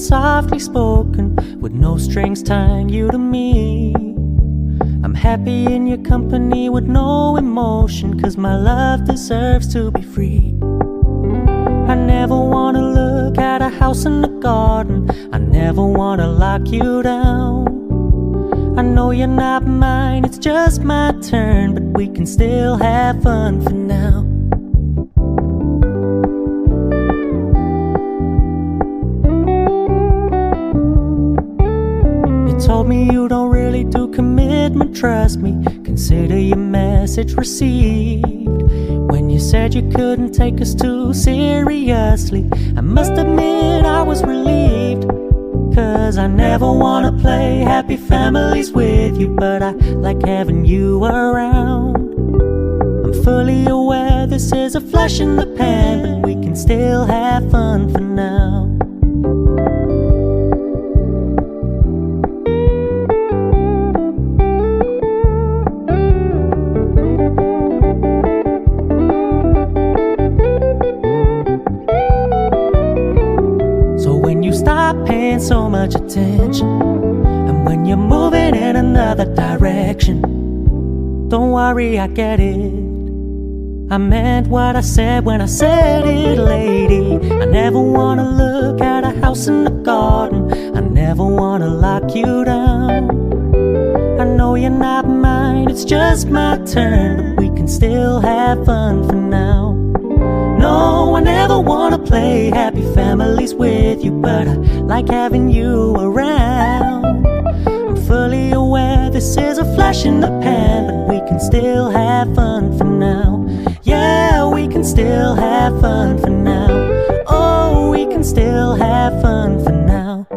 softly spoken, with no strings tying you to me. I'm happy in your company with no emotion, 'cause my love deserves to be free. I never wanna look at a house in the garden, I never wanna lock you down. I know you're not mine, it's just my turn, but we can still have fun for now. You told me you don't really do commitment, trust me, consider your message received. When you said you couldn't take us too seriously, I must admit I was relieved. 'Cause I never wanna play happy families with you, but I like having you around. I'm fully aware this is a flash in the pan, but we can still have fun for now. So much attention, and when you're moving in another direction, don't worry, I get it. I meant what I said when I said it, lady. I never wanna look at a house in the garden, I never wanna lock you down. I know you're not mine, it's just my turn, but we can still have fun for now. No, I never wanna play happy families with you, but I like having you around. I'm fully aware this is a flash in the pan, but we can still have fun for now. Yeah, we can still have fun for now. Oh, we can still have fun for now.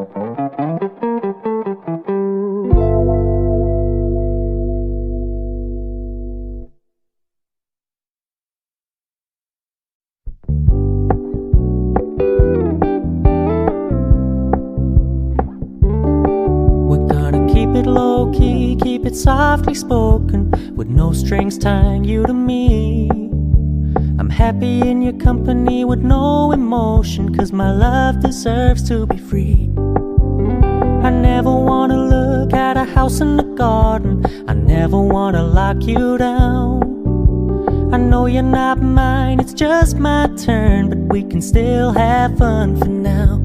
Low-key, keep it softly spoken, with no strings tying you to me. I'm happy in your company with no emotion, 'cause my love deserves to be free. I never wanna look at a house in the garden, I never wanna lock you down. I know you're not mine, it's just my turn, but we can still have fun for now.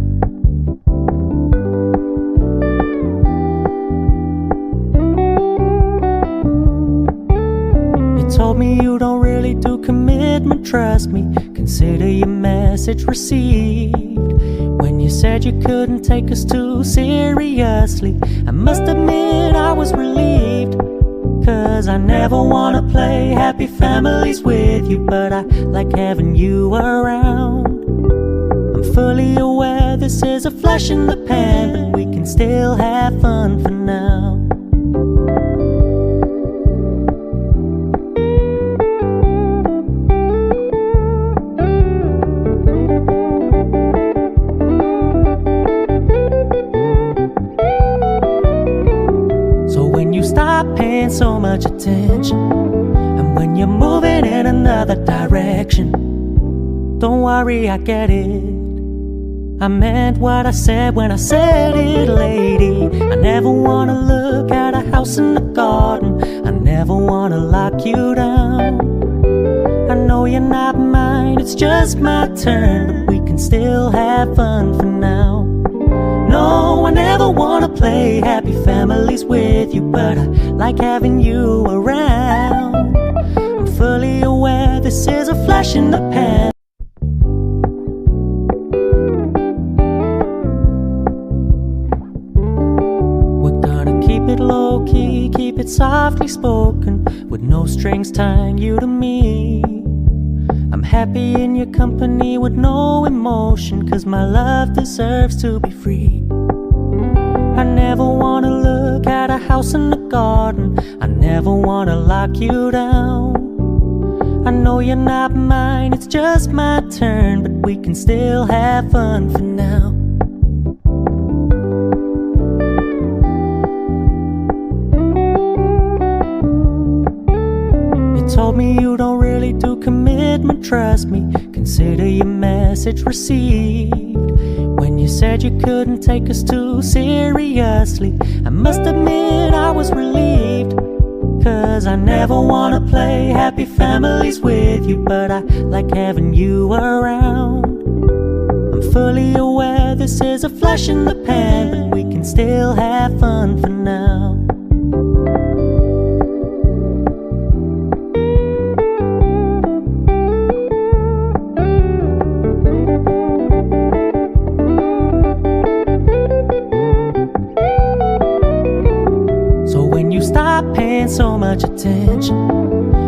Told me you don't really do commitment, trust me, consider your message received. When you said you couldn't take us too seriously, I must admit I was relieved. 'Cause I never wanna play happy families with you, but I like having you around. I'm fully aware this is a flash in the pan, but we can still have fun for now. Paying so much attention, and when you're moving in another direction, don't worry, I get it. I meant what I said when I said it, lady. I never wanna look at a house in the garden, I never wanna lock you down. I know you're not mine, it's just my turn, but we can still have fun for now. No, I never wanna play happy families with you, but I like having you around. I'm fully aware this is a flash in the pan. We're gonna keep it low-key, keep it softly spoken, with no strings tying you to me. I'm happy in your company with no emotion, 'cause my love deserves to be free. I never wanna look at a house in the garden, I never wanna lock you down. I know you're not mine, it's just my turn, but we can still have fun for now. You told me you don't really do commitment, trust me, consider your message received. When you said you couldn't take us too seriously, I must admit I was relieved. 'Cause I never wanna play happy families with you, but I like having you around. I'm fully aware this is a flash in the pan, but we can still have fun for now. Stop paying so much attention,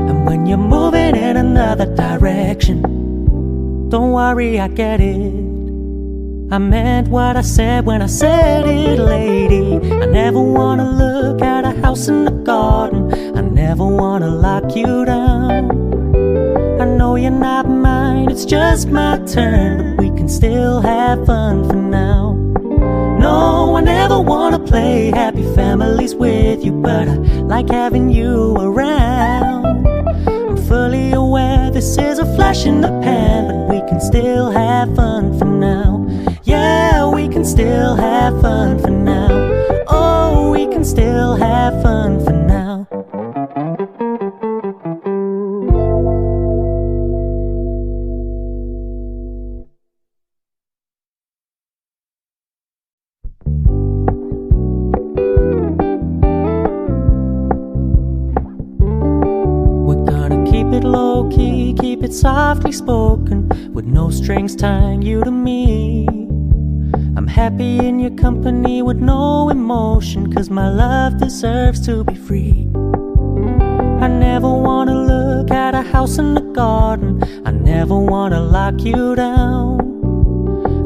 and when you're moving in another direction, don't worry, I get it. I meant what I said when I said it, lady. I never wanna look at a house in the garden, I never wanna lock you down. I know you're not mine, it's just my turn, but we can still have fun for now. No, I never wanna play happy families with you, but I like having you around. I'm fully aware this is a flash in the pan, but we can still have fun for now. Yeah, we can still have fun for now. Oh, we can still have fun for now. Keep it low-key, keep it softly spoken, with no strings tying you to me. I'm happy in your company with no emotion, 'cause my love deserves to be free. I never wanna look at a house in the garden, I never wanna lock you down.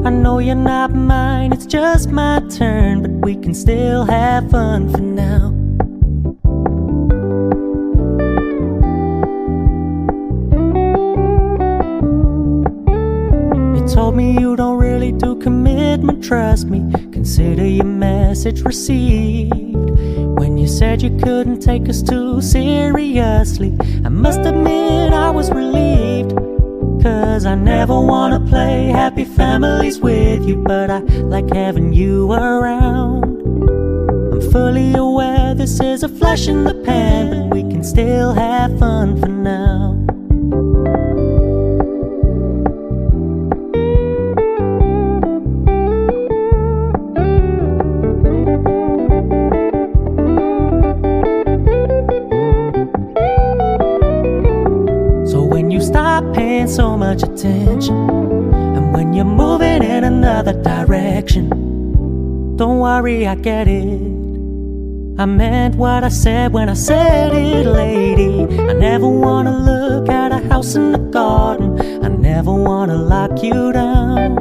I know you're not mine, it's just my turn, but we can still have fun for now. Told me you don't really do commitment, trust me, consider your message received. When you said you couldn't take us too seriously, I must admit I was relieved. 'Cause I never wanna play happy families with you, but I like having you around. I'm fully aware this is a flash in the pan, but we can still have fun for now. Stop paying so much attention, and when you're moving in another direction, don't worry, I get it. I meant what I said when I said it, lady. I never wanna look at a house in the garden, I never wanna lock you down.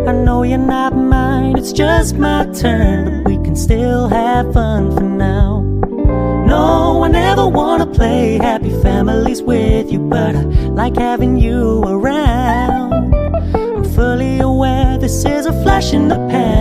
I know you're not mine, it's just my turn, but we can still have fun for now. No, I never wanna play happy families with you, but I like having you around. I'm fully aware this is a flash in the pan.